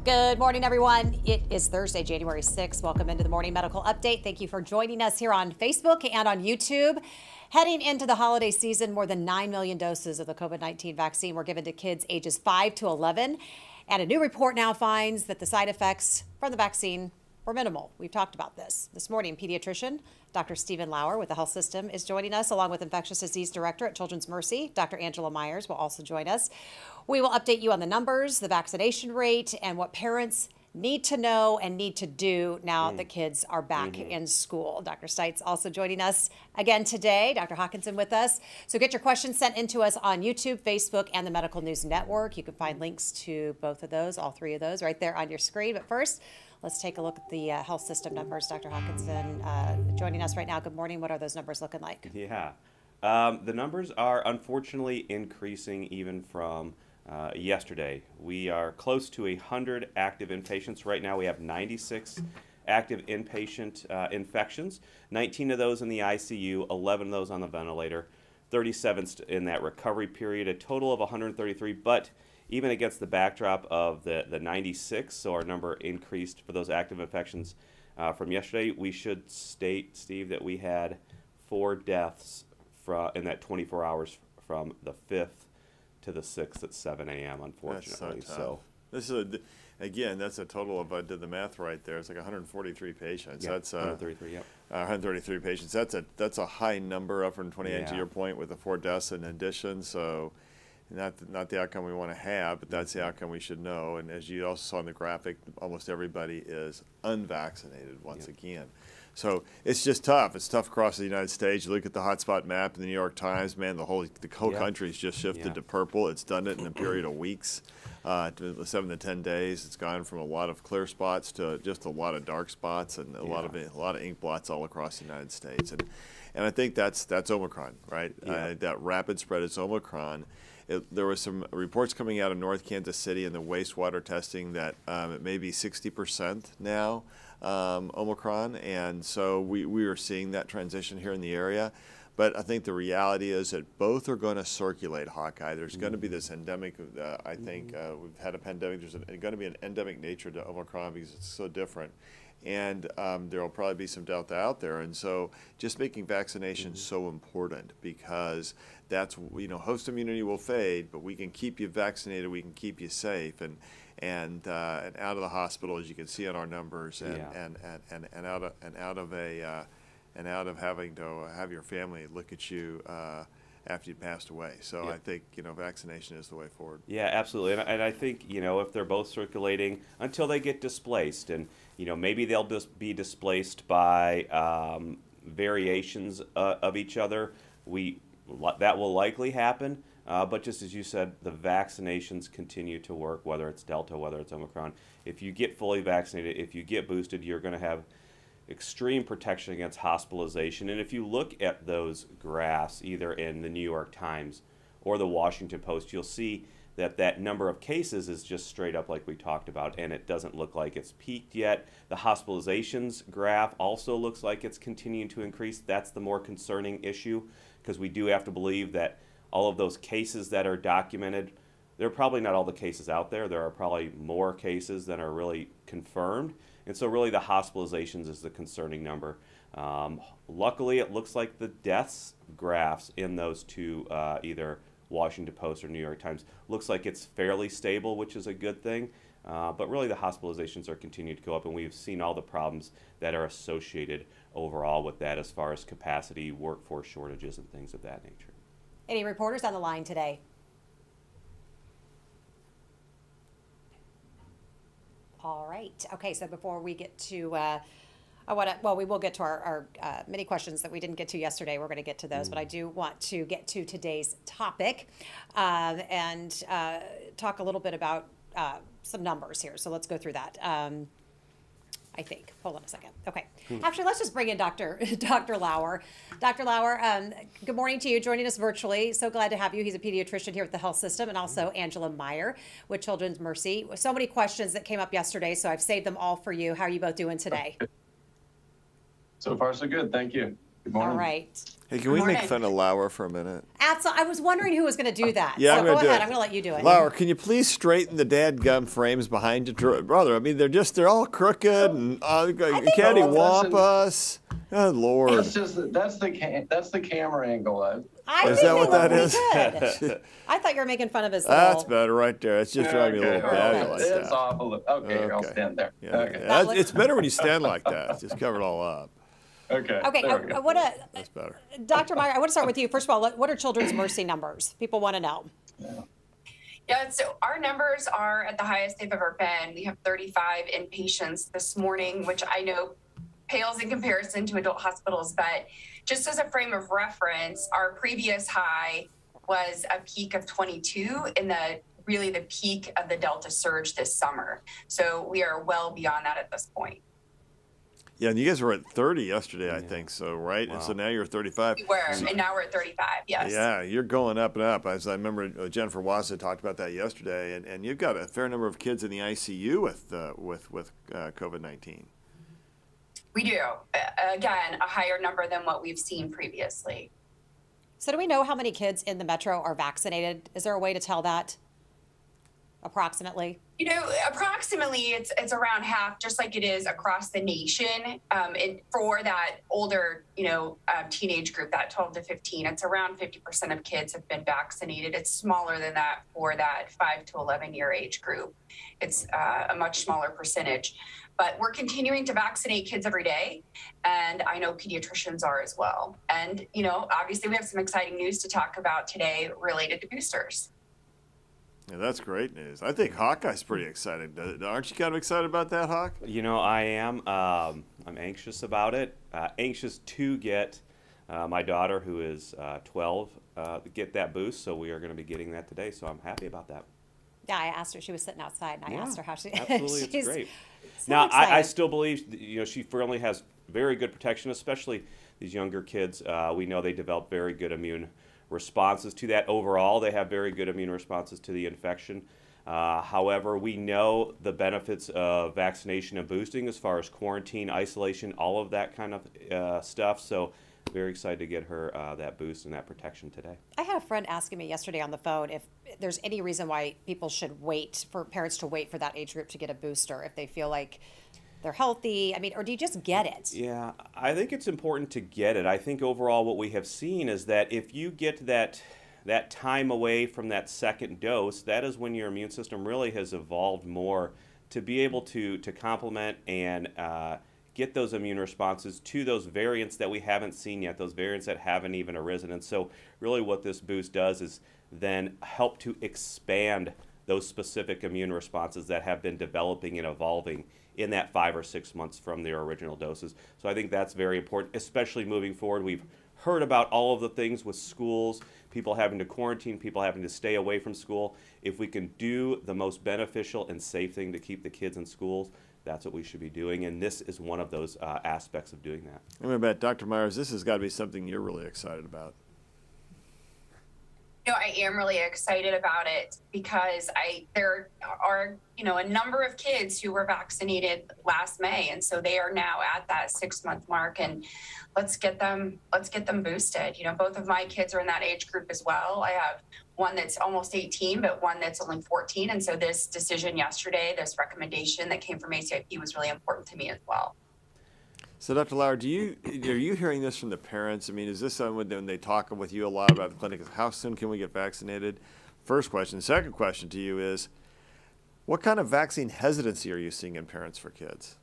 Good morning, everyone. It is Thursday, January 6th. Welcome into the Morning Medical Update. Thank you for joining us here on Facebook and on YouTube. Heading into the holiday season, more than 9 million doses of the COVID-19 vaccine were given to kids ages 5 to 11. And a new report now finds that the side effects from the vaccine were minimal. We've talked about this morning. Pediatrician Dr. Stephen Lauer with the health system is joining us, along with infectious disease director at Children's Mercy, Dr. Angela Myers, will also join us. We will update you on the numbers, the vaccination rate, and what parents need to know and need to do now that kids are back in school. Dr. STITES also joining us again today. Dr. Hawkinson with us. So get your questions sent into us on YouTube, Facebook, and the Medical News Network. You can find links to both of those, all three of those, right there on your screen. But first, let's take a look at the health system numbers. Dr. Hawkinson joining us right now. Good morning. What are those numbers looking like? Yeah. The numbers are unfortunately increasing even from yesterday. We are close to 100 active inpatients. Right now we have 96 active inpatient infections, 19 of those in the ICU, 11 of those on the ventilator, 37 in that recovery period, a total of 133, but even against the backdrop of the 96, so our number increased for those active infections from yesterday, we should state, Steve, that we had 4 deaths in that 24 hours from the 5th to the 6th at 7 a.m., unfortunately. That's so this is, again, that's a total of, I did the math right there, it's like 143 patients. Yeah, that's 133, yeah. 133 patients. That's a high number, up from 28 to your point, with the 4 deaths in addition. So not the outcome we want to have, but that's the outcome we should know. And as you also saw in the graphic, almost everybody is unvaccinated once again. So it's just tough. It's tough across the United States. You look at the hotspot map in the New York Times, man, the whole country's just shifted to purple. It's done it in a period of weeks, 7 to 10 days. It's gone from a lot of clear spots to just a lot of dark spots and a lot of ink blots all across the United States. And I think that's Omicron, right? That rapid spread is Omicron. There were some reports coming out of North Kansas City in the wastewater testing that it may be 60% now, Omicron, and so we are seeing that transition here in the area. But I think the reality is that both are going to circulate, Hawkeye. There's going to be this endemic, I think we've had a pandemic, there's going to be an endemic nature to Omicron because it's so different. And there will probably be some Delta out there. And so just making vaccination so important, because that's, host immunity will fade, but we can keep you vaccinated, we can keep you safe and out of the hospital, as you can see on our numbers, and out of having to have your family look at you after you passed away. So I think, vaccination is the way forward. Yeah, absolutely. And I think, if they're both circulating until they get displaced, and, maybe they'll just be displaced by variations of each other, that will likely happen. But just as you said, the vaccinations continue to work, whether it's Delta, whether it's Omicron. If you get fully vaccinated, if you get boosted, you're going to have extreme protection against hospitalization. And if you look at those graphs, either in the New York Times or the Washington Post, you'll see that number of cases is just straight up like we talked about, and it doesn't look like it's peaked yet. The hospitalizations graph also looks like it's continuing to increase. That's the more concerning issue, because we do have to believe that all of those cases that are documented, they're probably not all the cases out there. There are probably more cases than are really confirmed. And so really the hospitalizations is the concerning number. Luckily, it looks like the deaths graphs in those two, either Washington Post or New York Times, looks like it's fairly stable, which is a good thing. But really the hospitalizations are continuing to go up, and we've seen all the problems that are associated overall with that as far as capacity, workforce shortages, and things of that nature. Any reporters on the line today? All right. Okay, so before we get to, we will get to our many questions that we didn't get to yesterday. We're going to get to those, but I do want to get to today's topic and talk a little bit about some numbers here. So let's go through that. I think. Hold on a second. Okay. Actually, let's just bring in Dr. Lauer. Dr. Lauer, good morning to you, joining us virtually. So glad to have you. He's a pediatrician here at the health system, and also Angela Meyer with Children's Mercy. So many questions that came up yesterday, so I've saved them all for you. How are you both doing today? So far, so good. Thank you. Good morning. All right. Hey, can we make fun of Lauer for a minute? Absolutely. I was wondering who was going to do that. Yeah, so go ahead. I'm going to let you do it. Lauer, can you please straighten the dadgum frames behind your brother? I mean, they're all crooked and cattywampus. Good Lord. That's the camera angle. Is that what that is? I thought you were making fun of his That's better right there. It's just driving me a little batty like that. It's awful. Okay, I'll stand there. Yeah, Okay. it's better when you stand like that. Just cover it all up. Okay. Okay. That's better. Dr. Meyer, I want to start with you. First of all, what are Children's Mercy numbers? People want to know. Yeah, so our numbers are at the highest they've ever been. We have 35 inpatients this morning, which I know pales in comparison to adult hospitals, but just as a frame of reference, our previous high was a peak of 22 in the peak of the Delta surge this summer. So we are well beyond that at this point. Yeah, and you guys were at 30 yesterday, I think so, right? Wow. And so now you're 35. We were, and now we're at 35, yes. Yeah, you're going up and up. As I remember, Jennifer Wassa talked about that yesterday, and you've got a fair number of kids in the ICU with COVID-19. We do. Again, a higher number than what we've seen previously. So do we know how many kids in the metro are vaccinated? Is there a way to tell that approximately? You know, approximately it's around half, just like it is across the nation. For that older, teenage group, that 12 to 15, it's around 50% of kids have been vaccinated. It's smaller than that for that 5 to 11 year age group. It's a much smaller percentage. But we're continuing to vaccinate kids every day, and I know pediatricians are as well. And, obviously we have some exciting news to talk about today related to boosters. Yeah, that's great news. I think Hawkeye's pretty excited. Aren't you kind of excited about that, Hawk? I am. I'm anxious about it. Anxious to get my daughter, who is 12, get that boost. So we are going to be getting that today. So I'm happy about that. Yeah, I asked her. She was sitting outside, and I asked her how she. Absolutely, it's great. So now, I excited. still believe she firmly has very good protection, especially these younger kids. We know they develop very good immune responses to that. Overall, they have very good immune responses to the infection. However, we know the benefits of vaccination and boosting as far as quarantine, isolation, all of that kind of stuff. So very excited to get her that boost and that protection today. I had a friend asking me yesterday on the phone if there's any reason why people should wait for parents to wait for that age group to get a booster if they feel like they're healthy. I mean, or do you just get it? Yeah, I think it's important to get it. I think overall what we have seen is that if you get that time away from that second dose, that is when your immune system really has evolved more to be able to complement and get those immune responses to those variants that we haven't seen yet, those variants that haven't even arisen. And so really what this boost does is then help to expand those specific immune responses that have been developing and evolving in that 5 or 6 months from their original doses. So I think that's very important, especially moving forward. We've heard about all of the things with schools, people having to quarantine, people having to stay away from school. If we can do the most beneficial and safe thing to keep the kids in schools, that's what we should be doing, and this is one of those aspects of doing that. I'm going to bet, Dr. Myers, this has got to be something you're really excited about. I am really excited about it because there are, a number of kids who were vaccinated last May. And so they are now at that 6-month mark, and let's get them boosted. Both of my kids are in that age group as well. I have one that's almost 18, but one that's only 14. And so this decision yesterday, this recommendation that came from ACIP was really important to me as well. So, Dr. Lauer, are you hearing this from the parents? I mean, is this something when they talk with you a lot about the clinic? How soon can we get vaccinated? First question. Second question to you is, what kind of vaccine hesitancy are you seeing in parents for kids?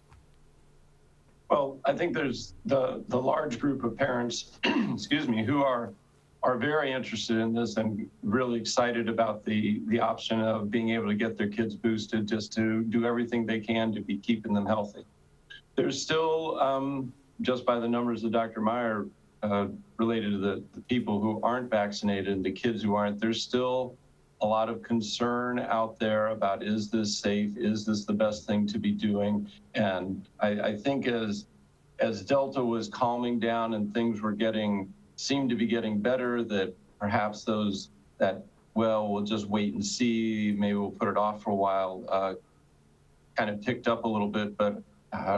Well, I think there's the large group of parents, excuse me, who are very interested in this and really excited about the option of being able to get their kids boosted, just to do everything they can to be keeping them healthy. There's still, just by the numbers of Dr. Meyer, related to the people who aren't vaccinated and the kids who aren't, there's still a lot of concern out there about, is this safe? Is this the best thing to be doing? And I think as Delta was calming down and things were seemed to be getting better, that perhaps we'll just wait and see, maybe we'll put it off for a while, kind of ticked up a little bit. But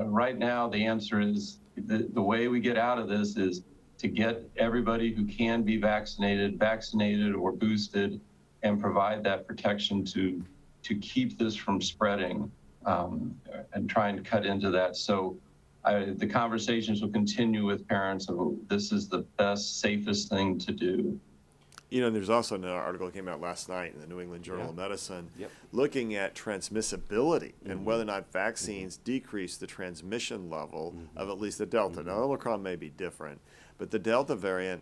right now, the answer is the way we get out of this is to get everybody who can be vaccinated or boosted, and provide that protection to keep this from spreading, and try and cut into that. So the conversations will continue with parents of this is the best, safest thing to do. You know, there's also an article that came out last night in the New England Journal of Medicine looking at transmissibility and whether or not vaccines decrease the transmission level of at least the Delta. Now, Omicron may be different, but the Delta variant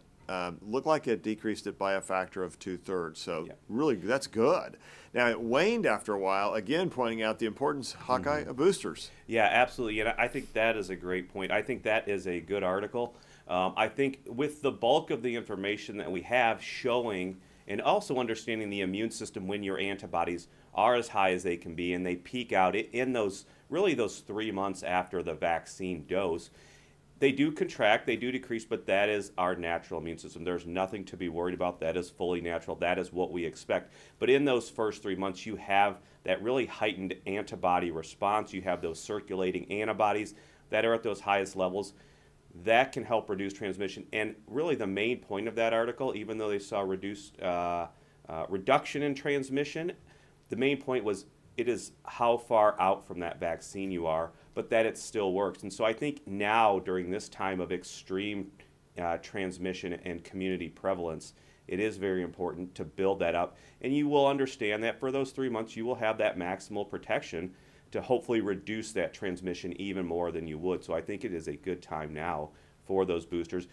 looked like it decreased it by a factor of 2/3. So really, that's good. Now, it waned after a while, again pointing out the importance, Hawkeye, of boosters. Yeah, absolutely. And I think that is a great point. I think that is a good article. I think with the bulk of the information that we have showing and also understanding the immune system when your antibodies are as high as they can be and they peak out in those 3 months after the vaccine dose, they do contract, they do decrease, but that is our natural immune system. There's nothing to be worried about. That is fully natural. That is what we expect. But in those first 3 months, you have that really heightened antibody response. You have those circulating antibodies that are at those highest levels. That can help reduce transmission. And really the main point of that article, even though they saw reduction in transmission, the main point was it is how far out from that vaccine you are, but that it still works. And so I think now, during this time of extreme transmission and community prevalence, it is very important to build that up. And you will understand that for those 3 months, you will have that maximal protection to hopefully reduce that transmission even more than you would. So I think it is a good time now for those boosters,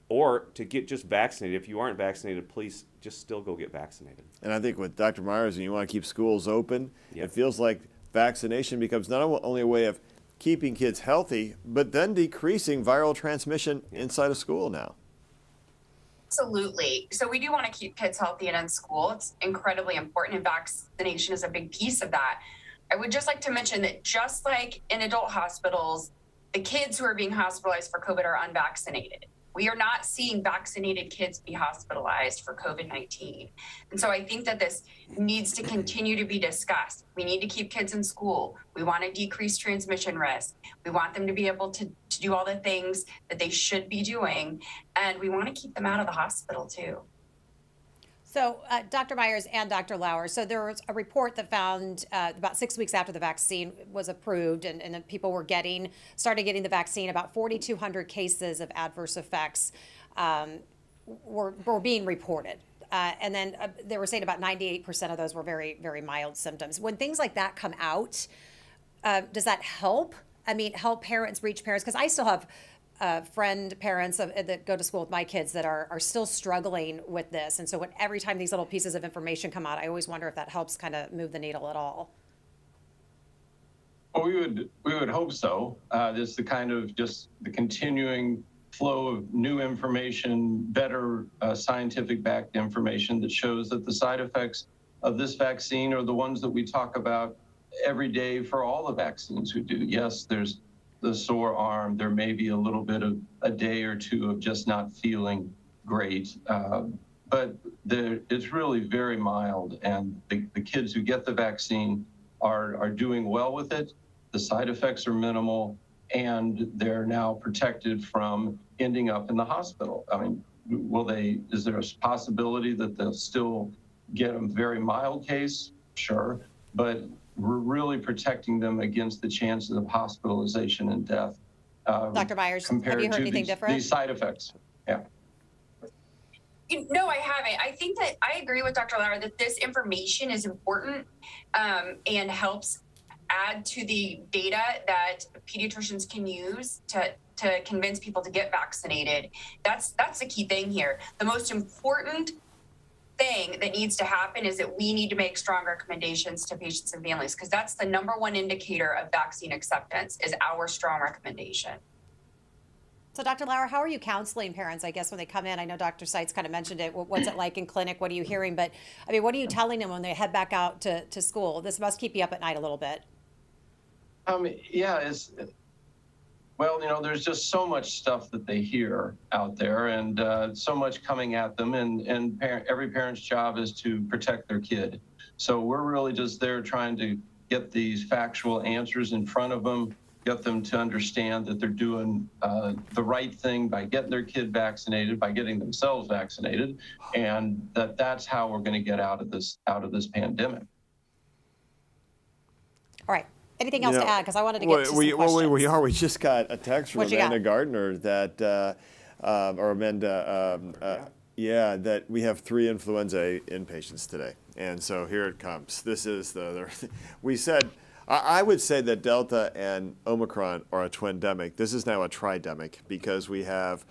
or to get just vaccinated. If you aren't vaccinated, please just still go get vaccinated. And I think with Dr. Myers, and you want to keep schools open, it feels like vaccination becomes not only a way of keeping kids healthy, but then decreasing viral transmission inside of school now. Absolutely. So we do want to keep kids healthy and in school. It's incredibly important, and vaccination is a big piece of that. I would just like to mention that just like in adult hospitals, the kids who are being hospitalized for COVID are unvaccinated. We are not seeing vaccinated kids be hospitalized for COVID-19. And so I think that this needs to continue to be discussed. We need to keep kids in school. We want to decrease transmission risk. We want them to be able to do all the things that they should be doing. And we want to keep them out of the hospital too. So Dr. Myers and Dr. Lauer, so there was a report that found about 6 weeks after the vaccine was approved and people were started getting the vaccine, about 4,200 cases of adverse effects were being reported. And then they were saying about 98% of those were very, very mild symptoms. When things like that come out, does that help? I mean, help parents reach parents? Because I still have parents that go to school with my kids that are still struggling with this. And so every time these little pieces of information come out, I always wonder if that helps kind of move the needle at all. Well, we would hope so. This the kind of just the continuing flow of new information, better scientific backed information that shows that the side effects of this vaccine are the ones that we talk about every day for all the vaccines we do. Yes, there's the sore arm. There may be a little bit of a day or two of just not feeling great, but it's really very mild. And the kids who get the vaccine are doing well with it. The side effects are minimal, and they're now protected from ending up in the hospital. I mean, is there a possibility that they'll still get a very mild case? Sure, but we're really protecting them against the chances of hospitalization and death. Dr. Myers, have you heard anything different? These side effects, yeah. No, I haven't. I think that I agree with Dr. Lauer that this information is important and helps add to the data that pediatricians can use to convince people to get vaccinated. That's the key thing here. The most important thing that needs to happen is that we need to make strong recommendations to patients and families, because that's the number one indicator of vaccine acceptance is our strong recommendation. So Dr. Lauer, how are you counseling parents, I guess, when they come in? I know Dr. Stites kind of mentioned it. What's it like in clinic? What are you hearing? But I mean, what are you telling them when they head back out to school? This must keep you up at night a little bit. Yeah, well, there's just so much stuff that they hear out there, and so much coming at them, and every parent's job is to protect their kid. So we're really just there trying to get these factual answers in front of them, get them to understand that they're doing the right thing by getting their kid vaccinated, by getting themselves vaccinated, and that's how we're going to get out of this pandemic. All right. Anything else to add? Because I wanted to get to some questions. Well, we just got a text from Amanda Gardner that, or Amanda, yeah, that we have 3 influenza A inpatients today. And so here it comes. This is we said, I would say that Delta and Omicron are a twindemic. This is now a tridemic because we have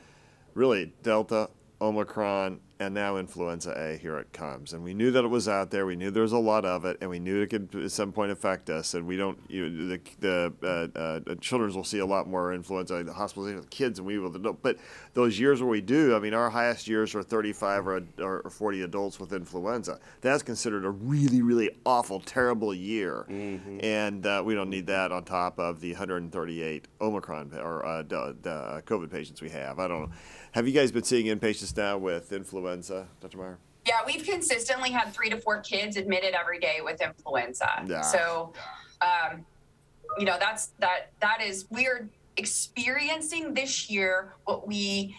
really Delta, Omicron, and now influenza A. Here it comes. And we knew that it was out there. We knew there was a lot of it, and we knew it could at some point affect us. And we don't, the children will see a lot more influenza in the hospitalization with kids than we will. But those years where we do, I mean, our highest years are 35 or 40 adults with influenza. That's considered a really, really awful, terrible year. Mm-hmm. And we don't need that on top of the 138 Omicron or the COVID patients we have. I don't know. Have you guys been seeing inpatients now with influenza, Dr. Meyer? Yeah, we've consistently had 3 to 4 kids admitted every day with influenza. Yeah. So, that is, we're experiencing this year what we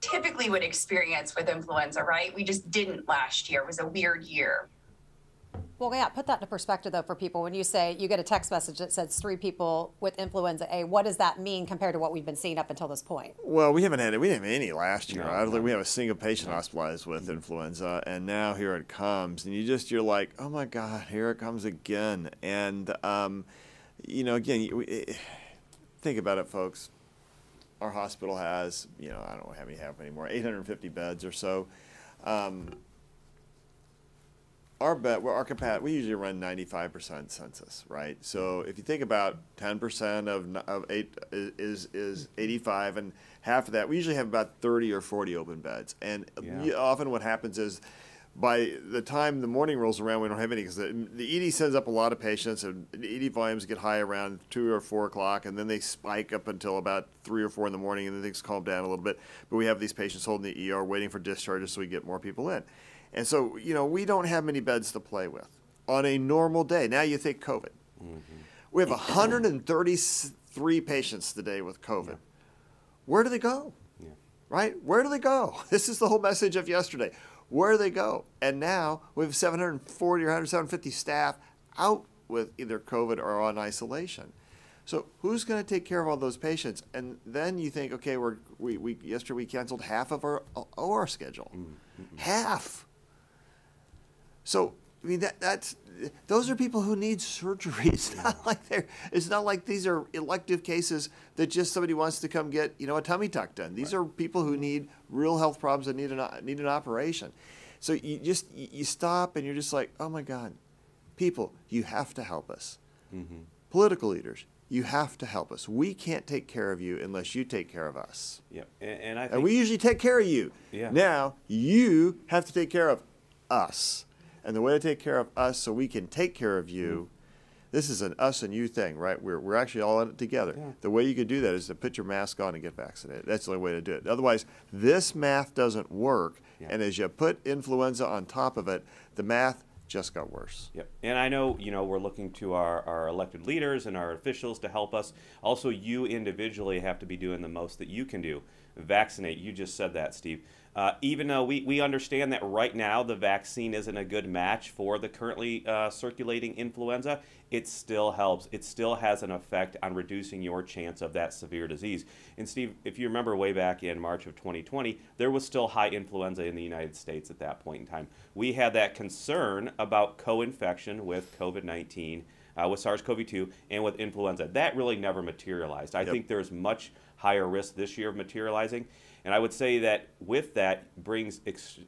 typically would experience with influenza, right? We just didn't last year. It was a weird year. Well, yeah, put that into perspective, though, for people. When you say you get a text message that says 3 people with influenza A, what does that mean compared to what we've been seeing up until this point? Well, we didn't have any last year. I don't think we have a single patient hospitalized with influenza, and now here it comes. And you're like, oh, my God, here it comes again. And, again, think about it, folks. Our hospital has, I don't know how many we have anymore, 850 beds or so. Our capacity, we usually run 95% census, right? So if you think about 10% of 8 is 85, and half of that, we usually have about 30 or 40 open beds. And often what happens is by the time the morning rolls around, we don't have any, because the ED sends up a lot of patients, and the ED volumes get high around 2 or 4 o'clock, and then they spike up until about 3 or 4 in the morning, and then things calm down a little bit. But we have these patients holding the ER waiting for discharges so we get more people in. And so, we don't have many beds to play with on a normal day. Now you think COVID. Mm-hmm. We have 133 patients today with COVID. Yeah. Where do they go? Yeah. Right? Where do they go? This is the whole message of yesterday. Where do they go? And now we have 740 or 750 staff out with either COVID or on isolation. So who's going to take care of all those patients? And then you think, okay, yesterday we canceled half of our OR schedule. Mm-hmm. Half. So, I mean, those are people who need surgery. It's not like these are elective cases that just somebody wants to come get, a tummy tuck done. These are people who need real health problems and need an operation. So you stop and you're just like, oh my God, people, you have to help us. Mm-hmm. Political leaders, you have to help us. We can't take care of you unless you take care of us. Yeah, and I think, and we usually take care of you. Yeah. Now you have to take care of us. And the way to take care of us so we can take care of you, this is an us and you thing, right? We're actually all in it together. Yeah. The way you could do that is to put your mask on and get vaccinated. That's the only way to do it. Otherwise, this math doesn't work. Yeah. And as you put influenza on top of it, the math just got worse. Yep. And I know, we're looking to our elected leaders and our officials to help us. Also, you individually have to be doing the most that you can do. Vaccinate. You just said that, Steve. Even though we understand that right now the vaccine isn't a good match for the currently circulating influenza, it still helps. It still has an effect on reducing your chance of that severe disease. And Steve, if you remember way back in March of 2020, there was still high influenza in the United States at that point in time. We had that concern about co-infection with COVID-19, with SARS-CoV-2, and with influenza. That really never materialized. I think there's much higher risk this year of materializing. And I would say that with that brings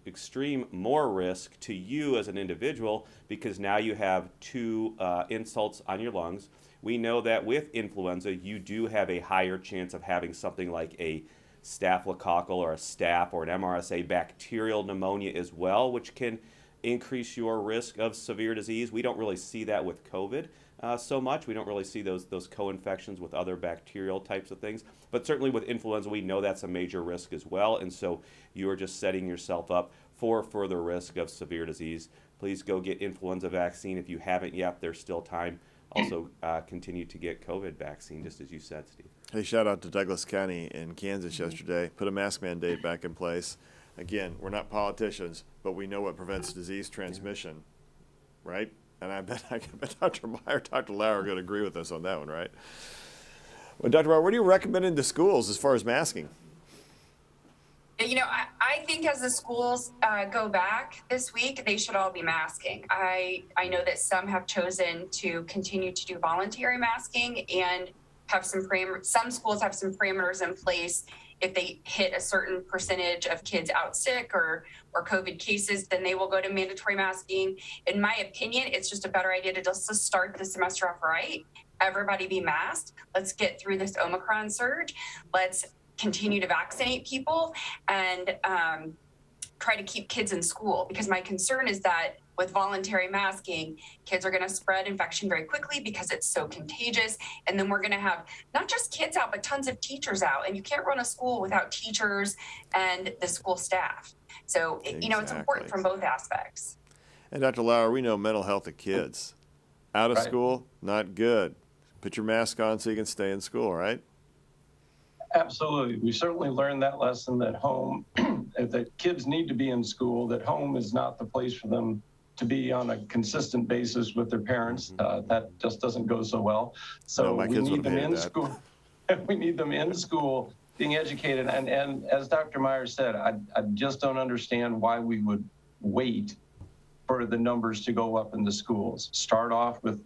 extreme more risk to you as an individual, because now you have 2 insults on your lungs. We know that with influenza, you do have a higher chance of having something like a staphylococcal or a staph or an MRSA bacterial pneumonia as well, which can increase your risk of severe disease. We don't really see that with COVID so much. We don't really see those co-infections with other bacterial types of things. But certainly with influenza, we know that's a major risk as well. And so you are just setting yourself up for further risk of severe disease. Please go get influenza vaccine. If you haven't yet, there's still time. also continue to get COVID vaccine, just as you said, Steve. Hey, shout out to Douglas County in Kansas yesterday. Put a mask mandate back in place. Again, we're not politicians, but we know what prevents disease transmission, right? And I bet Dr. Meyer, Dr. Lauer are going to agree with us on that one, right? Well, Dr. Meyer, what do you recommend in the schools as far as masking? You know, I think as the schools go back this week, they should all be masking. I know that some have chosen to continue to do voluntary masking and have some schools have some parameters in place. If they hit a certain percentage of kids out sick or COVID cases, then they will go to mandatory masking. In my opinion, it's just a better idea to just start the semester off right. Everybody be masked. Let's get through this Omicron surge. Let's continue to vaccinate people and try to keep kids in school, because my concern is that with voluntary masking, kids are going to spread infection very quickly because it's so contagious. And then we're going to have not just kids out, but tons of teachers out. And you can't run a school without teachers and the school staff. So, Exactly. You know, it's important from both aspects. And Dr. Lauer, we know mental health of kids. Out of school, not good. Put your mask on so you can stay in school, right? Absolutely. We certainly learned that lesson at home. If the kids need to be in school, that home is not the place for them to be on a consistent basis with their parents. That just doesn't go so well. So no, we need them in school. We need them in school being educated. And as Dr. Meyer said, I just don't understand why we would wait for the numbers to go up in the schools. Start off with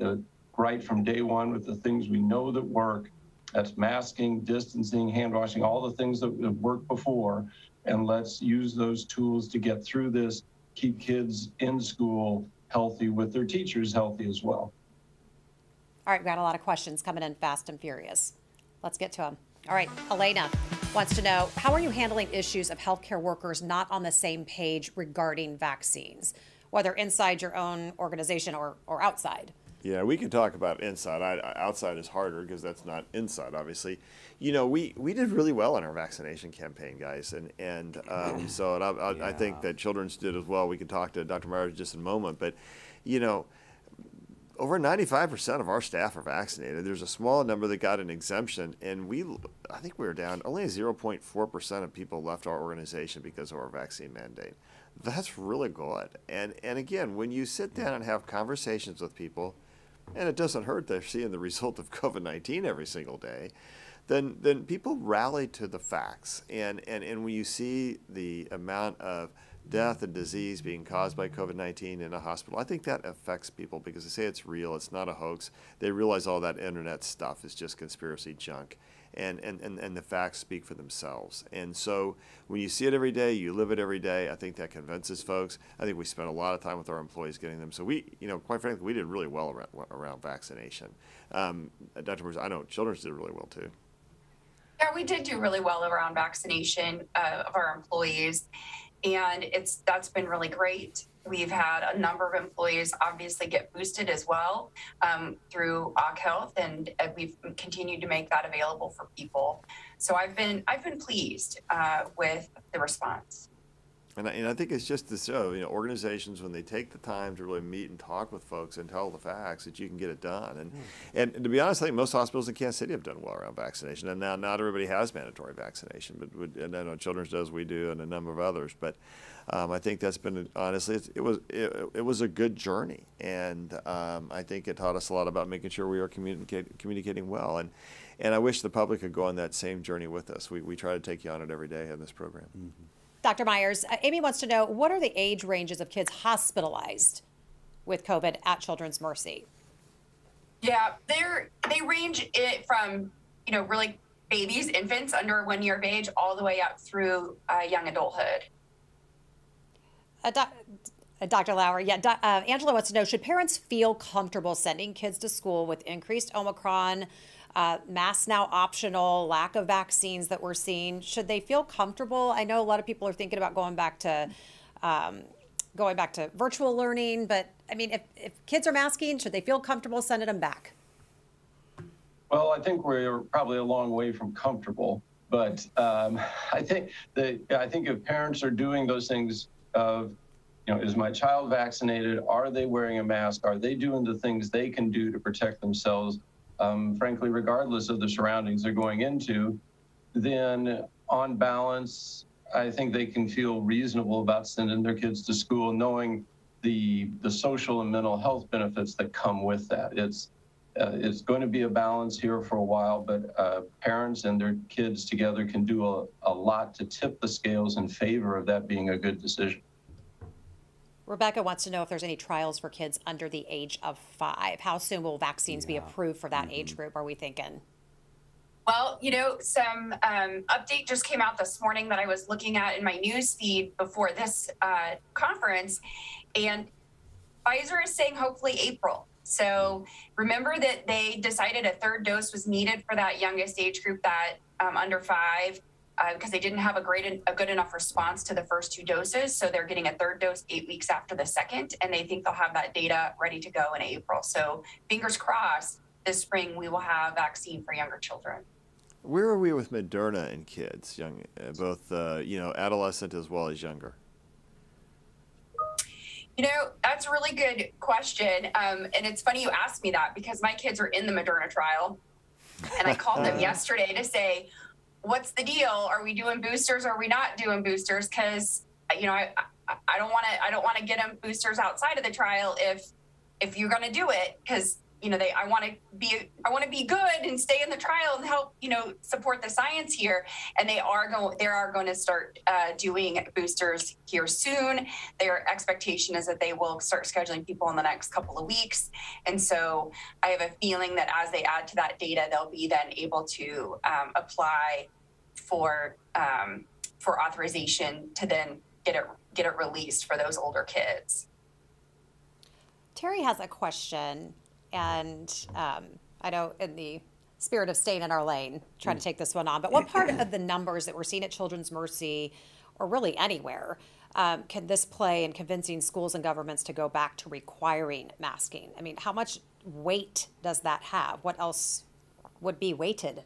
right from day one with the things we know that work. That's masking, distancing, hand washing, all the things that have worked before. And let's use those tools to get through this, keep kids in school healthy with their teachers healthy as well. All right, we got a lot of questions coming in fast and furious. Let's get to them. All right, Elena wants to know, how are you handling issues of healthcare workers not on the same page regarding vaccines, whether inside your own organization or outside? Yeah, we can talk about inside. Outside is harder because that's not inside, obviously. You know, we did really well in our vaccination campaign, guys, and I think that Children's did as well. We can talk to Dr. Myers just in a moment, but you know, over 95% of our staff are vaccinated. There's a small number that got an exemption, and I think we were down only 0.4% of people left our organization because of our vaccine mandate. That's really good. And again, when you sit down and have conversations with people, and it doesn't hurt, they're seeing the result of COVID-19 every single day, then people rally to the facts. And when you see the amount of death and disease being caused by COVID-19 in a hospital, I think that affects people because they say it's real, it's not a hoax. They realize all that internet stuff is just conspiracy junk. And the facts speak for themselves. And so when you see it every day, you live it every day, I think that convinces folks. I think we spent a lot of time with our employees getting them. So we, you know, quite frankly, we did really well around vaccination. Dr. Bruce, I know Children's did really well too. Yeah, we did do really well around vaccination of our employees, and that's been really great. We've had a number of employees obviously get boosted as well through OC Health, and we've continued to make that available for people. So I've been pleased with the response. And I think it's just to show, you know, organizations, when they take the time to really meet and talk with folks and tell the facts, that you can get it done. And to be honest, I think most hospitals in Kansas City have done well around vaccination. And now not everybody has mandatory vaccination, but and I know Children's does, we do, and a number of others. But I think that's been, honestly, it was a good journey. And I think it taught us a lot about making sure we are communicating well. And I wish the public could go on that same journey with us. We try to take you on it every day in this program. Mm-hmm. Dr. Myers, Amy wants to know, what are the age ranges of kids hospitalized with COVID at Children's Mercy? Yeah, they range it from, you know, really babies, infants under 1 year of age, all the way up through young adulthood. Dr. Lauer, Angela wants to know, should parents feel comfortable sending kids to school with increased Omicron, masks now optional, lack of vaccines that we're seeing? Should they feel comfortable? I know a lot of people are thinking about going back to virtual learning, but I mean, if kids are masking, should they feel comfortable sending them back? Well, I think we're probably a long way from comfortable, but I think if parents are doing those things of is my child vaccinated? Are they wearing a mask? Are they doing the things they can do to protect themselves, frankly, regardless of the surroundings they're going into? Then on balance, I think they can feel reasonable about sending their kids to school, knowing the social and mental health benefits that come with that. It's going to be a balance here for a while, but parents and their kids together can do a lot to tip the scales in favor of that being a good decision. Rebecca wants to know if there's any trials for kids under the age of 5. How soon will vaccines be approved for that age group, are we thinking? Well, some update just came out this morning that I was looking at in my news feed before this conference, and Pfizer is saying hopefully April. So remember that they decided a third dose was needed for that youngest age group, that under 5, because they didn't have a good enough response to the first 2 doses. So they're getting a third dose 8 weeks after the second, and they think they'll have that data ready to go in April. So fingers crossed, this spring we will have vaccine for younger children. Where are we with Moderna in kids, both adolescent as well as younger? That's a really good question. And it's funny you asked me that, because my kids are in the Moderna trial. And I called them yesterday to say, what's the deal? Are we doing boosters? Are we not doing boosters? Because, I don't want to get them boosters outside of the trial if you're going to do it, because I want to be good and stay in the trial and help, support the science here. And they are going to start doing boosters here soon. Their expectation is that they will start scheduling people in the next couple of weeks. And so I have a feeling that as they add to that data, they'll be then able to apply for authorization to then get it released for those older kids. Terry has a question. And I know in the spirit of staying in our lane, trying to take this one on, but what part of the numbers that we're seeing at Children's Mercy, or really anywhere, can this play in convincing schools and governments to go back to requiring masking? I mean, how much weight does that have? What else would be weighted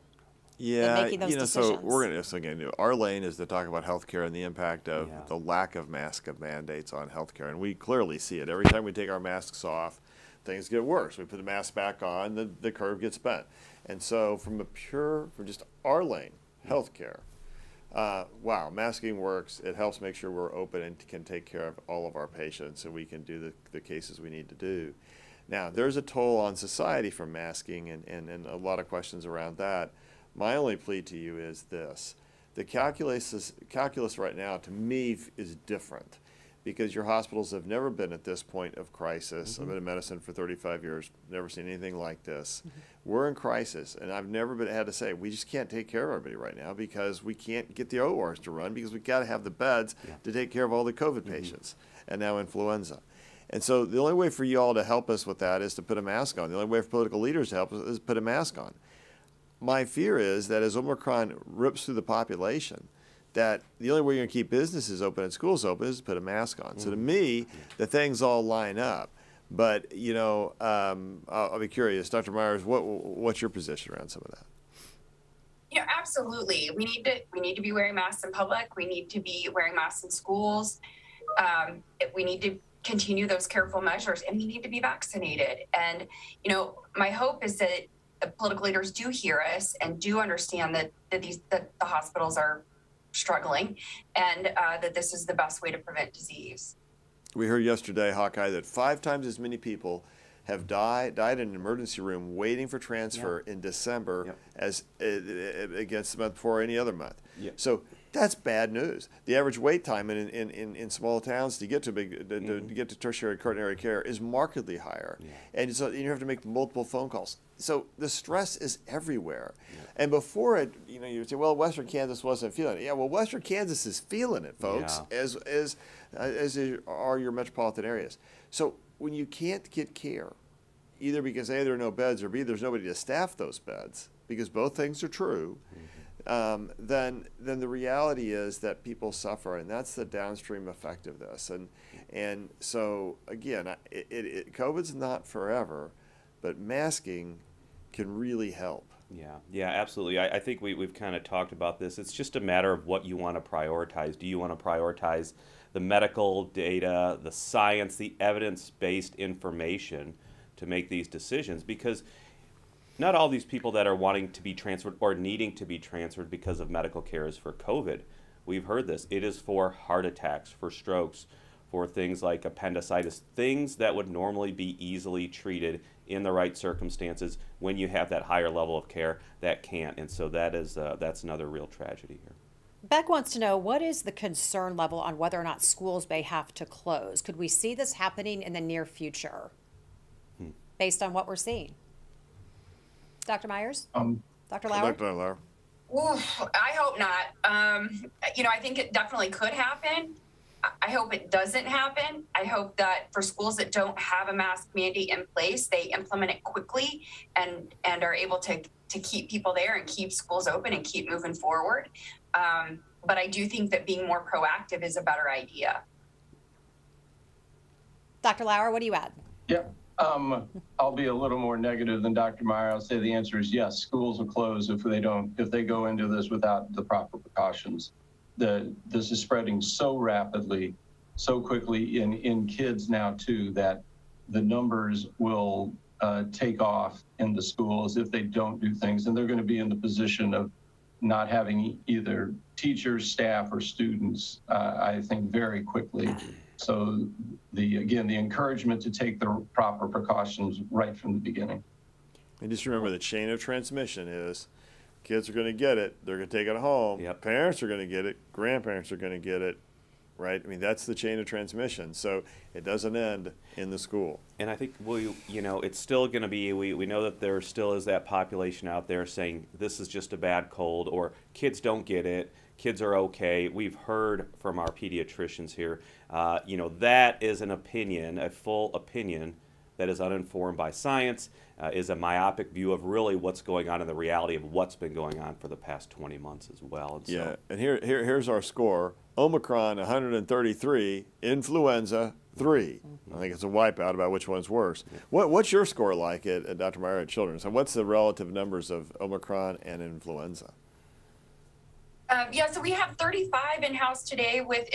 in making those decisions? So we're going to, our lane is to talk about healthcare and the impact of the lack of mask mandates on healthcare. And we clearly see it. Every time we take our masks off, things get worse. We put the mask back on, the curve gets bent. And so from just our lane, healthcare, masking works. It helps make sure we're open and can take care of all of our patients, so we can do the cases we need to do. Now, there's a toll on society from masking, and a lot of questions around that. My only plea to you is this. The calculus right now, to me, is different, because your hospitals have never been at this point of crisis. I've been in medicine for 35 years, never seen anything like this. We're in crisis, and I've never had to say, we just can't take care of everybody right now, because we can't get the ORs to run, because we've got to have the beds to take care of all the COVID patients, and now influenza. And so the only way for you all to help us with that is to put a mask on. The only way for political leaders to help us is put a mask on. My fear is that as Omicron rips through the population, that the only way you're going to keep businesses open and schools open is to put a mask on. So to me, the things all line up. But, I'll be curious. Dr. Myers, what's your position around some of that? Absolutely. We need to be wearing masks in public. We need to be wearing masks in schools. We need to continue those careful measures, and we need to be vaccinated. And, my hope is that the political leaders do hear us and do understand that the hospitals are struggling, and that this is the best way to prevent disease. We heard yesterday, Hawkeye, that 5 times as many people have died in an emergency room waiting for transfer in December as against the month before, any other month. So that's bad news. The average wait time in small towns to get to to get to tertiary quaternary care is markedly higher, and so you have to make multiple phone calls. So the stress is everywhere, and before it, you say, well, Western Kansas wasn't feeling it. Yeah, well, Western Kansas is feeling it, folks, as are your metropolitan areas. So when you can't get care, either because A, there are no beds, or B, there's nobody to staff those beds, because both things are true, then the reality is that people suffer, and that's the downstream effect of this. And so, again, COVID's not forever, but masking can really help. Yeah, absolutely. I think we've kind of talked about this. It's just a matter of what you want to prioritize. Do you want to prioritize the medical data, the science, the evidence-based information to make these decisions, because not all these people that are wanting to be transferred or needing to be transferred because of medical care is for COVID. We've heard this. It is for heart attacks, for strokes, for things like appendicitis, things that would normally be easily treated in the right circumstances when you have that higher level of care that can't. And so that's another real tragedy here. Beck wants to know, what is the concern level on whether or not schools may have to close? Could we see this happening in the near future based on what we're seeing? Dr. Myers? Dr. Lauer? Dr. Lauer. Oof, I hope not. I think it definitely could happen. I hope it doesn't happen. I hope that for schools that don't have a mask mandate in place, they implement it quickly and are able to keep people there and keep schools open and keep moving forward. But I do think that being more proactive is a better idea. Dr. Lauer, what do you add? Yep. I'll be a little more negative than Dr. Meyer. I'll say the answer is yes. Schools will close if they go into this without the proper precautions. This is spreading so rapidly, so quickly in kids now too, that the numbers will take off in the schools if they don't do things, and they're going to be in the position of not having either teachers, staff, or students, I think, very quickly. So the encouragement to take the proper precautions right from the beginning. And just remember, the chain of transmission is kids are going to get it, they're going to take it home, parents are going to get it, grandparents are going to get it, right? I mean, that's the chain of transmission. So it doesn't end in the school. And I think it's still going to be, we know that there still is that population out there saying this is just a bad cold, or kids don't get it, kids are okay. We've heard from our pediatricians here, that is an opinion, a full opinion that is uninformed by science, is a myopic view of really what's going on in the reality of what's been going on for the past 20 months as well. And yeah, and here's our score. Omicron 133, influenza 3. I think it's a wipeout about which one's worse. What's your score like at Dr. Meyer at Children's? And what's the relative numbers of Omicron and influenza? So we have 35 in-house today with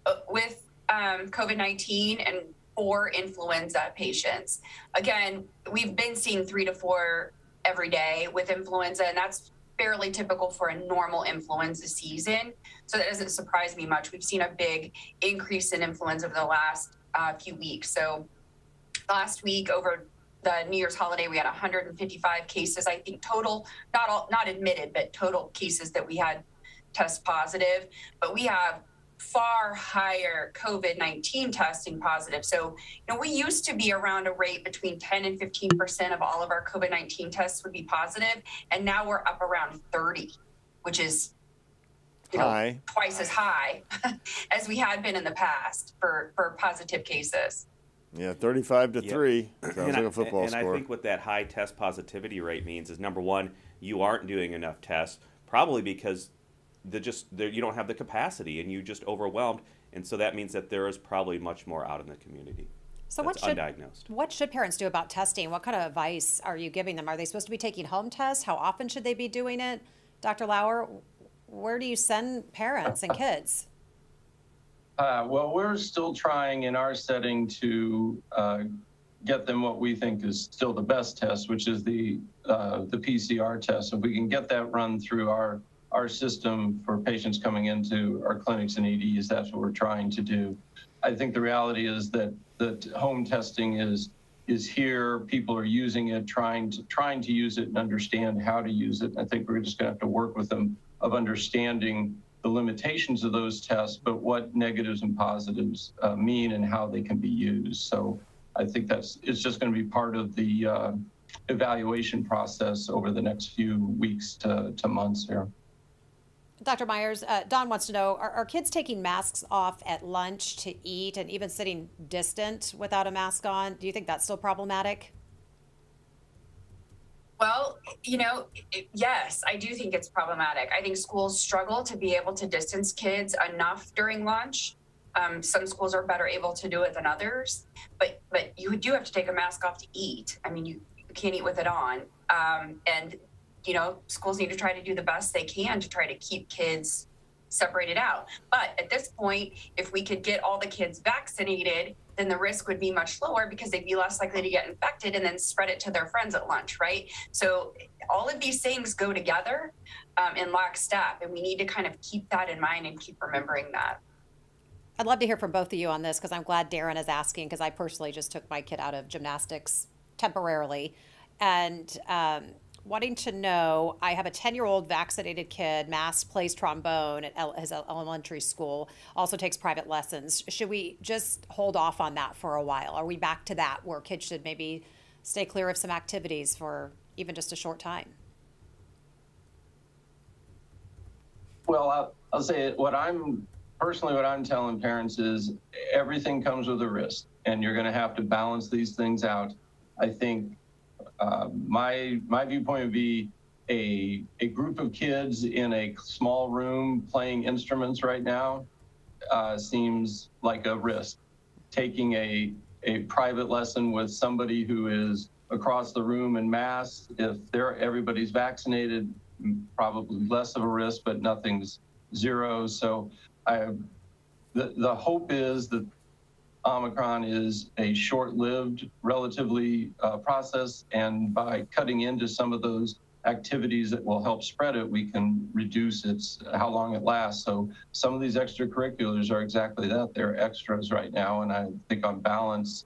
COVID-19 and 4 influenza patients. Again, we've been seeing 3 to 4 every day with influenza, and that's fairly typical for a normal influenza season. So that doesn't surprise me much. We've seen a big increase in influenza over the last few weeks. So last week, over the New Year's holiday, we had 155 cases, I think, total, not admitted, but total cases that we had test positive. But we have far higher COVID-19 testing positive. So, we used to be around a rate between 10 and 15% of all of our COVID-19 tests would be positive. And now we're up around 30, which is twice as high as we had been in the past for positive cases. Yeah, 35 to 3. Sounds like a football score. And I think what that high test positivity rate means is, number one, you aren't doing enough tests, probably because you don't have the capacity and you just overwhelmed. And so that means that there is probably much more out in the community. So undiagnosed. What should parents do about testing? What kind of advice are you giving them? Are they supposed to be taking home tests? How often should they be doing it? Dr. Lauer, where do you send parents and kids? Well, we're still trying in our setting to get them what we think is still the best test, which is the PCR test. If we can get that run through our system for patients coming into our clinics and EDs, that's what we're trying to do. I think the reality is that home testing is here. People are using it, trying to use it and understand how to use it. I think we're just going to have to work with them of understanding the limitations of those tests, but what negatives and positives mean and how they can be used. So I think it's just going to be part of the evaluation process over the next few weeks to months here. Dr. Myers, Don wants to know, are kids taking masks off at lunch to eat and even sitting distant without a mask on? Do you think that's still problematic? Well, yes, I do think it's problematic. I think schools struggle to be able to distance kids enough during lunch. Some schools are better able to do it than others, but you do have to take a mask off to eat. I mean, you can't eat with it on. And schools need to try to do the best they can to try to keep kids separated out. But at this point, if we could get all the kids vaccinated, then the risk would be much lower because they'd be less likely to get infected and then spread it to their friends at lunch, right? So all of these things go together in lockstep, and we need to kind of keep that in mind and keep remembering that. I'd love to hear from both of you on this because I'm glad Darren is asking, because I personally just took my kid out of gymnastics temporarily. And wanting to know, I have a 10-year-old vaccinated kid, masked, plays trombone at his elementary school, also takes private lessons. Should we just hold off on that for a while? Are we back to that where kids should maybe stay clear of some activities for even just a short time? Well, I'll say it. What I'm telling parents is everything comes with a risk, and you're going to have to balance these things out. I think my viewpoint would be a group of kids in a small room playing instruments right now seems like a risk. Taking a private lesson with somebody who is across the room and masked, if everybody's vaccinated, probably less of a risk, but nothing's zero. So the hope is that Omicron is a short-lived, relatively process, and by cutting into some of those activities that will help spread it, we can reduce how long it lasts. So some of these extracurriculars are exactly that. They're extras right now, and I think on balance,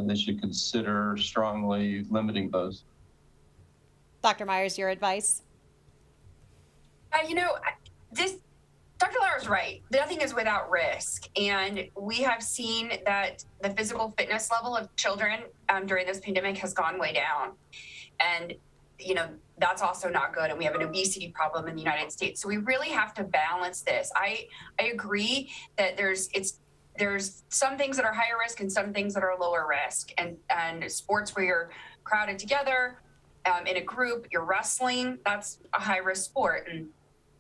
they should consider strongly limiting those. Dr. Myers, your advice? Dr. Lauer is right. Nothing is without risk. And we have seen that the physical fitness level of children during this pandemic has gone way down. And, that's also not good. And we have an obesity problem in the United States. So we really have to balance this. I agree that there's some things that are higher risk and some things that are lower risk. And sports where you're crowded together in a group, you're wrestling, that's a high risk sport. And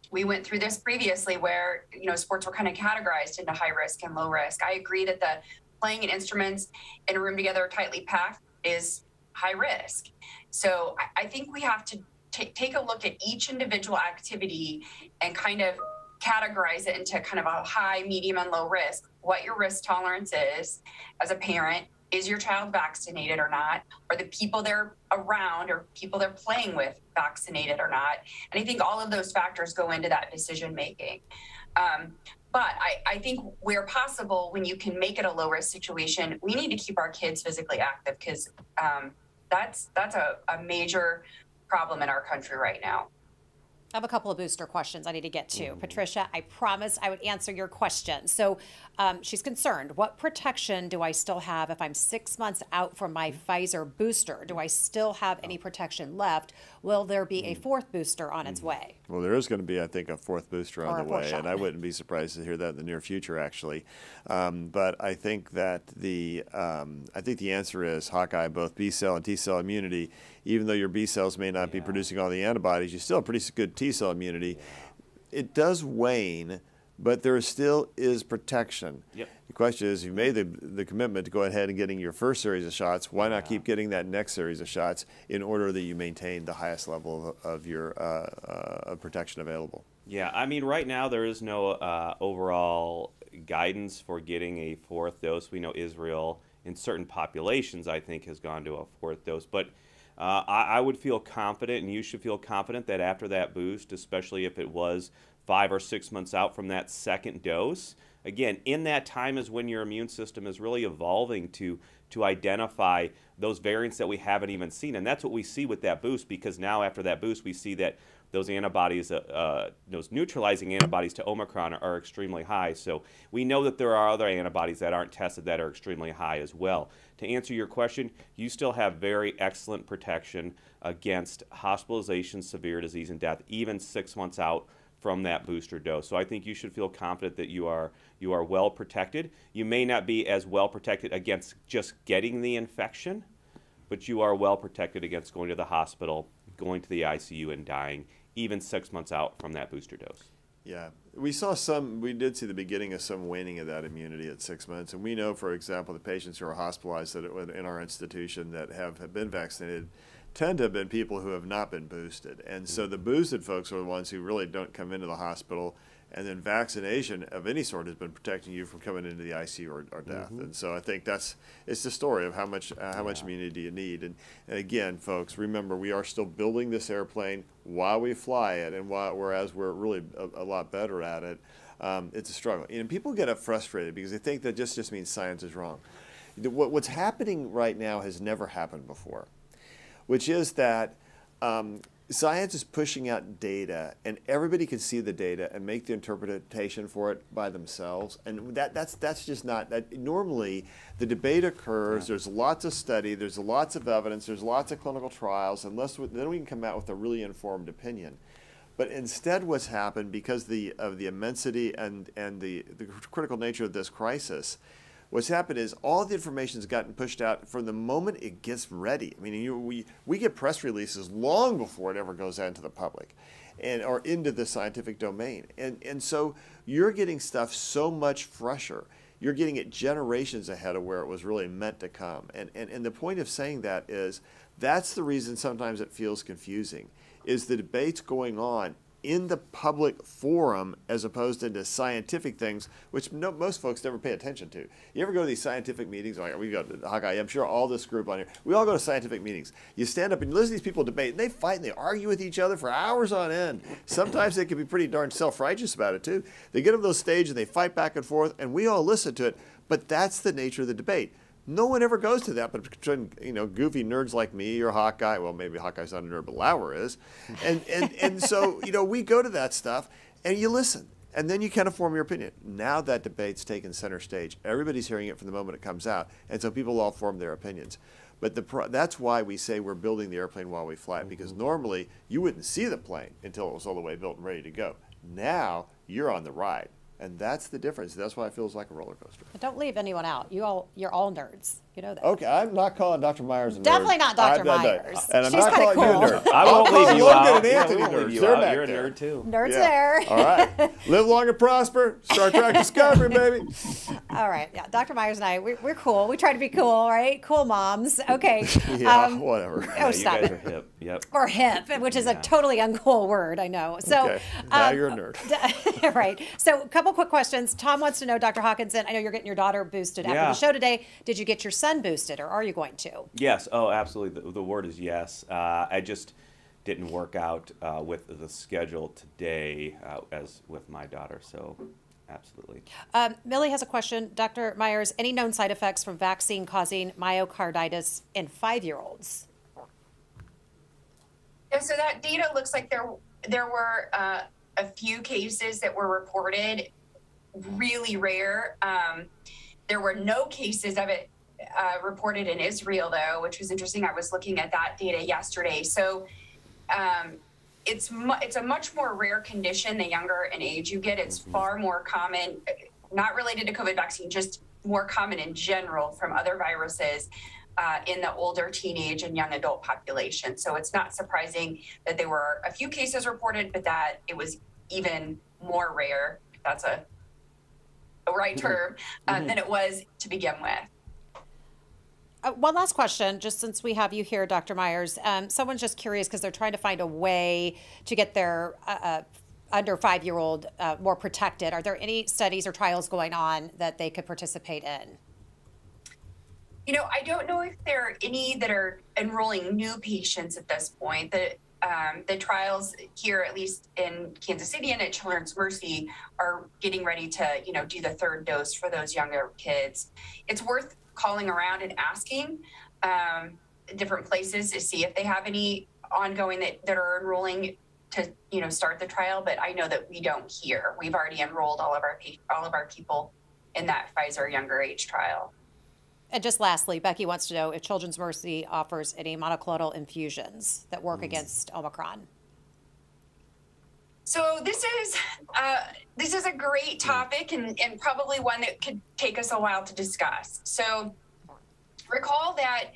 we went through this previously where, sports were kind of categorized into high risk and low risk. I agree that the playing in instruments in a room together tightly packed is high risk. So I think we have to take a look at each individual activity and kind of categorize it into kind of a high, medium, and low risk, what your risk tolerance is as a parent. Is your child vaccinated or not? Are the people they're around or people they're playing with vaccinated or not? And I think all of those factors go into that decision making. But I think where possible, when you can make it a low risk situation, we need to keep our kids physically active because that's a major problem in our country right now. I have a couple of booster questions I need to get to. Patricia, I promised I would answer your question. So she's concerned. What protection do I still have if I'm 6 months out from my Pfizer booster? Do I still have any protection left? Will there be a fourth booster on its way? Well, there is going to be, I think, a fourth booster on the way, shot. and I wouldn't be surprised to hear that in the near future, actually. But I think that the answer is, Hawkeye, both B cell and T cell immunity. Even though your B cells may not be producing all the antibodies, you still have pretty good T cell immunity. It does wane, but there still is protection. Yep. The question is, you made the commitment to go ahead and getting your first series of shots. Why not keep getting that next series of shots in order that you maintain the highest level of your protection available? Yeah, I mean, right now there is no overall guidance for getting a fourth dose. We know Israel, in certain populations, I think, has gone to a fourth dose. But I would feel confident, and you should feel confident, that after that boost, especially if it was 5 or 6 months out from that second dose, again, in that time is when your immune system is really evolving to identify those variants that we haven't even seen. And that's what we see with that boost, because now after that boost, we see that those antibodies, those neutralizing antibodies to Omicron are extremely high. So we know that there are other antibodies that aren't tested that are extremely high as well. To answer your question, you still have very excellent protection against hospitalization, severe disease, and death, even 6 months out from that booster dose. So I think you should feel confident that you are well protected. You may not be as well protected against just getting the infection, but you are well protected against going to the hospital, going to the ICU, and dying, even 6 months out from that booster dose. Yeah, we did see the beginning of some waning of that immunity at 6 months. And we know, for example, the patients who are hospitalized in our institution that have been vaccinated tend to have been people who have not been boosted. And so the boosted folks are the ones who really don't come into the hospital And then vaccination of any sort has been protecting you from coming into the ICU or death. And so I think it's the story of how much immunity you need. And again, folks, remember, we are still building this airplane while we fly it, and whereas we're really a lot better at it, it's a struggle. And people get frustrated because they think that just means science is wrong. What's happening right now has never happened before, which is that science is pushing out data, and everybody can see the data and make the interpretation for it by themselves. And that's just not that. Normally, the debate occurs. There's lots of study. There's lots of evidence. There's lots of clinical trials. Then we can come out with a really informed opinion. But instead, what's happened because of the immensity and the critical nature of this crisis, what's happened is all the information's gotten pushed out from the moment it gets ready. I mean, we get press releases long before it ever goes out into the public or into the scientific domain. And so you're getting stuff so much fresher. You're getting it generations ahead of where it was really meant to come. And the point of saying that is that's the reason sometimes it feels confusing, is the debates going on in the public forum as opposed to scientific things, which most folks never pay attention to. You ever go to these scientific meetings? Like we go to Hawkeye, I'm sure all this group on here, we all go to scientific meetings. You stand up and you listen to these people debate, and they fight and they argue with each other for hours on end. Sometimes they can be pretty darn self-righteous about it too. They get on those stage and they fight back and forth, and we all listen to it, but that's the nature of the debate. No one ever goes to that, but goofy nerds like me or Hawkeye. Well, maybe Hawkeye's not a nerd, but Lauer is. And so, we go to that stuff and you listen. And then you kind of form your opinion. Now that debate's taken center stage. Everybody's hearing it from the moment it comes out. And so people all form their opinions. But that's why we say we're building the airplane while we fly it, because normally you wouldn't see the plane until it was all the way built and ready to go. Now you're on the ride. And that's the difference. That's why it feels like a roller coaster. But don't leave anyone out. You're all nerds. You know that. Okay, I'm not calling Dr. Myers a nerd. Definitely not Dr. Myers. And I'm She's not calling cool. you a nerd. I won't leave you out. Anthony Yeah, we won't nerds. leave you They're out. back You're a there. nerd too. Nerds there. All right. Live long and prosper. Star Trek Discovery, baby. All right. Yeah, Dr. Myers and I, we're cool. We try to be cool, right? Cool moms. Okay. Yeah, whatever. Oh, You stop guys it. are hip. Yep. Or hip, which is a totally uncool word, I know. So, Okay. Now you're a nerd. Right. So a couple quick questions. Tom wants to know, Dr. Hawkinson, I know you're getting your daughter boosted after Yeah. the show today. Did you get your son boosted, or are you going to? Yes. Oh, absolutely. The word is yes. I just didn't work out with the schedule today as with my daughter. So, absolutely. Millie has a question. Dr. Myers, any known side effects from vaccine causing myocarditis in 5-year-olds? Yeah, so that data looks like there were a few cases that were reported, really rare. There were no cases of it reported in Israel, though, which was interesting. I was looking at that data yesterday. So it's a much more rare condition the younger in age you get. It's far more common, not related to COVID vaccine, just more common in general from other viruses in the older teenage and young adult population. So it's not surprising that there were a few cases reported, but that it was even more rare, if that's a right term, than it was to begin with. One last question, just since we have you here, Dr. Myers. Someone's just curious because they're trying to find a way to get their under 5-year-old more protected. Are there any studies or trials going on that they could participate in? I don't know if there are any that are enrolling new patients at this point. The trials here, at least in Kansas City and at Children's Mercy, are getting ready to, do the third dose for those younger kids. It's worth calling around and asking different places to see if they have any ongoing that are enrolling to, start the trial. But I know that we don't here. We've already enrolled all of our people in that Pfizer younger age trial. And just lastly, Becky wants to know if Children's Mercy offers any monoclonal infusions that work against Omicron. So this is a great topic and probably one that could take us a while to discuss. So recall that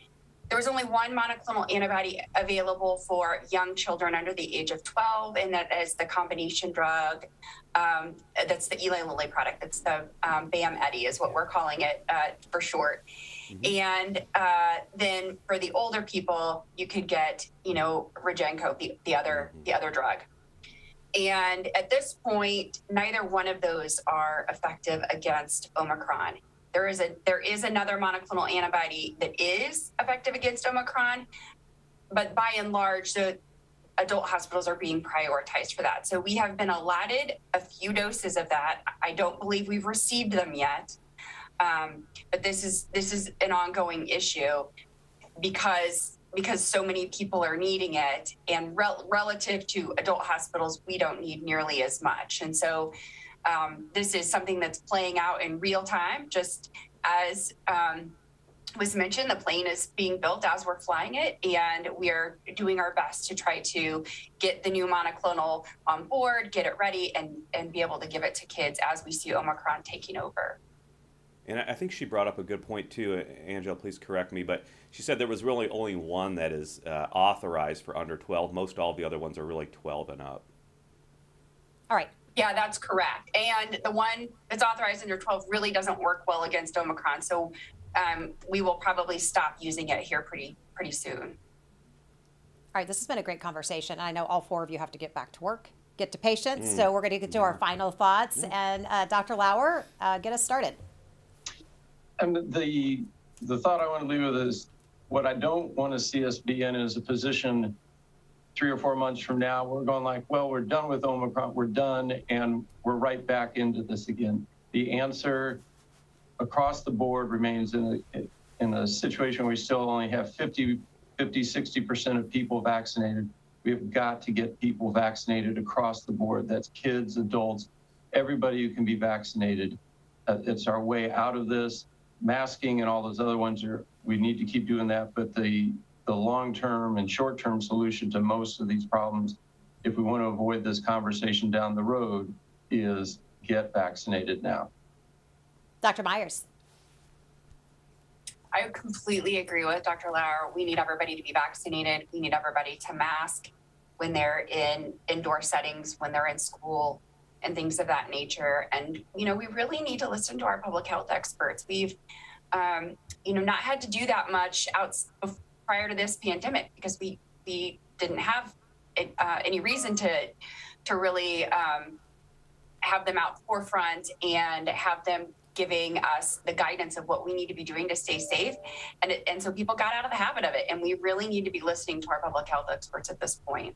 there was only one monoclonal antibody available for young children under the age of 12, and that is the combination drug. That's the Eli Lilly product. That's the BAM-EDI is what we're calling it for short. And then for the older people, you could get, Regenco, the other drug. And at this point, neither one of those are effective against Omicron. There is another monoclonal antibody that is effective against Omicron, but by and large, the adult hospitals are being prioritized for that. So we have been allotted a few doses of that. I don't believe we've received them yet, but this is an ongoing issue because so many people are needing it, and relative to adult hospitals, we don't need nearly as much. And so this is something that's playing out in real time, just as was mentioned, the plane is being built as we're flying it, and we are doing our best to try to get the new monoclonal on board, get it ready, and be able to give it to kids as we see Omicron taking over. And I think she brought up a good point too, Angela, please correct me, but she said there was really only one that is authorized for under 12. Most all the other ones are really 12 and up. All right. Yeah, that's correct. And the one that's authorized under 12 really doesn't work well against Omicron. So we will probably stop using it here pretty soon. All right, this has been a great conversation. I know all four of you have to get back to work, get to patients. So we're going to get to our final thoughts. And Dr. Lauer, get us started. And the thought I want to leave with is what I don't want to see us be in is a position 3 or 4 months from now, we're going like, well, we're done with Omicron, we're done, and we're right back into this again. The answer across the board remains in a situation where we still only have 60% of people vaccinated. We've got to get people vaccinated across the board. That's kids, adults, everybody who can be vaccinated. It's our way out of this. Masking and all those other ones we need to keep doing that, but the long-term and short-term solution to most of these problems, if we want to avoid this conversation down the road, is get vaccinated now. Dr. Myers. I completely agree with Dr. Lauer. We need everybody to be vaccinated. We need everybody to mask when they're in indoor settings, when they're in school, and things of that nature. And, we really need to listen to our public health experts. We've, not had to do that much prior to this pandemic because we didn't have any reason to really have them out forefront and have them giving us the guidance of what we need to be doing to stay safe. And so people got out of the habit of it. And we really need to be listening to our public health experts at this point.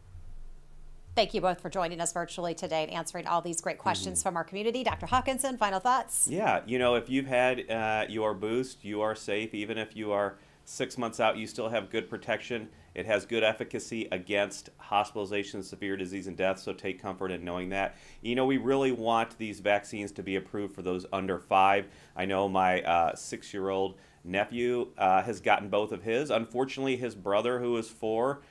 Thank you both for joining us virtually today and answering all these great questions from our community. Dr. Hawkinson, final thoughts? Yeah, if you've had your boost, you are safe. Even if you are 6 months out, you still have good protection. It has good efficacy against hospitalization, severe disease, and death, so take comfort in knowing that. We really want these vaccines to be approved for those under 5. I know my 6-year-old nephew has gotten both of his. Unfortunately, his brother, who is 4,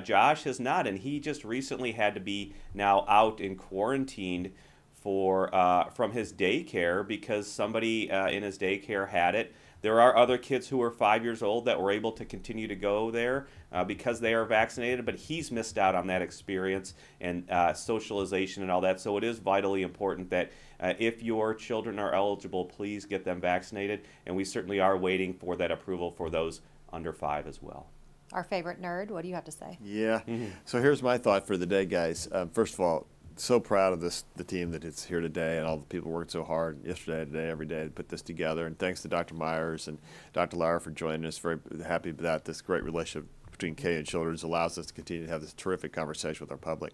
Josh, has not, and he just recently had to be now out and quarantined from his daycare because somebody in his daycare had it. There are other kids who are 5 years old that were able to continue to go there because they are vaccinated, but he's missed out on that experience and socialization and all that. So it is vitally important that if your children are eligible, please get them vaccinated. And we certainly are waiting for that approval for those under 5 as well. Our favorite nerd, what do you have to say? Yeah. So here's my thought for the day, guys. First of all, so proud of the team that is here today and all the people who worked so hard yesterday, today, every day to put this together. And thanks to Dr. Myers and Dr. Lauer for joining us. Very happy that this great relationship between K and Children's allows us to continue to have this terrific conversation with our public.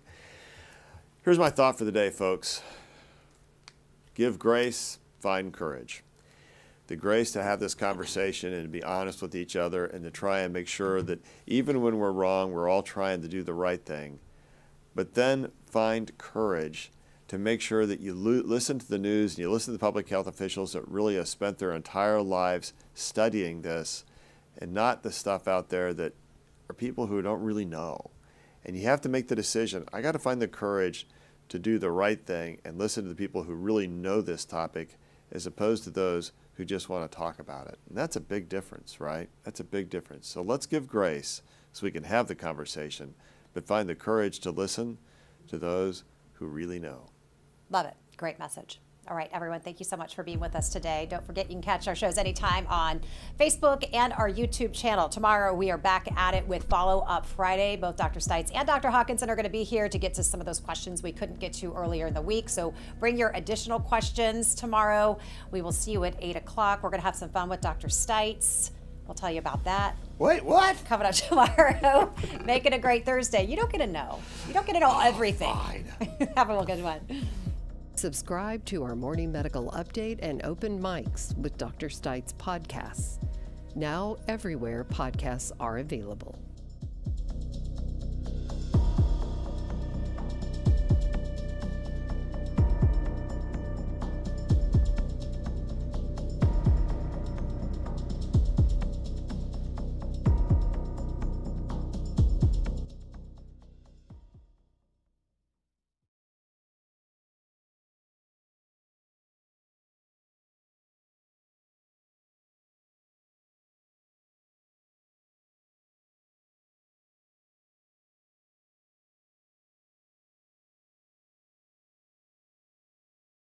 Here's my thought for the day, folks. Give grace, find courage. The grace to have this conversation and to be honest with each other and to try and make sure that even when we're wrong, we're all trying to do the right thing. But then find courage to make sure that you listen to the news and you listen to the public health officials that really have spent their entire lives studying this and not the stuff out there that are people who don't really know. And you have to make the decision. I got to find the courage to do the right thing and listen to the people who really know this topic as opposed to those who just want to talk about it. And that's a big difference, right? That's a big difference. So let's give grace so we can have the conversation, but find the courage to listen to those who really know. Love it. Great message. All right, everyone, thank you so much for being with us today. Don't forget, you can catch our shows anytime on Facebook and our YouTube channel. Tomorrow, we are back at it with Follow Up Friday. Both Dr. Stites and Dr. Hawkinson are going to be here to get to some of those questions we couldn't get to earlier in the week. So bring your additional questions tomorrow. We will see you at 8 o'clock. We're going to have some fun with Dr. Stites. We'll tell you about that. Wait, what? Coming up tomorrow. Make it a great Thursday. You don't get to know. You don't get to know everything. Fine. Have a good one. Subscribe to our morning medical update and open mics with Dr. Stites podcasts. Now everywhere podcasts are available.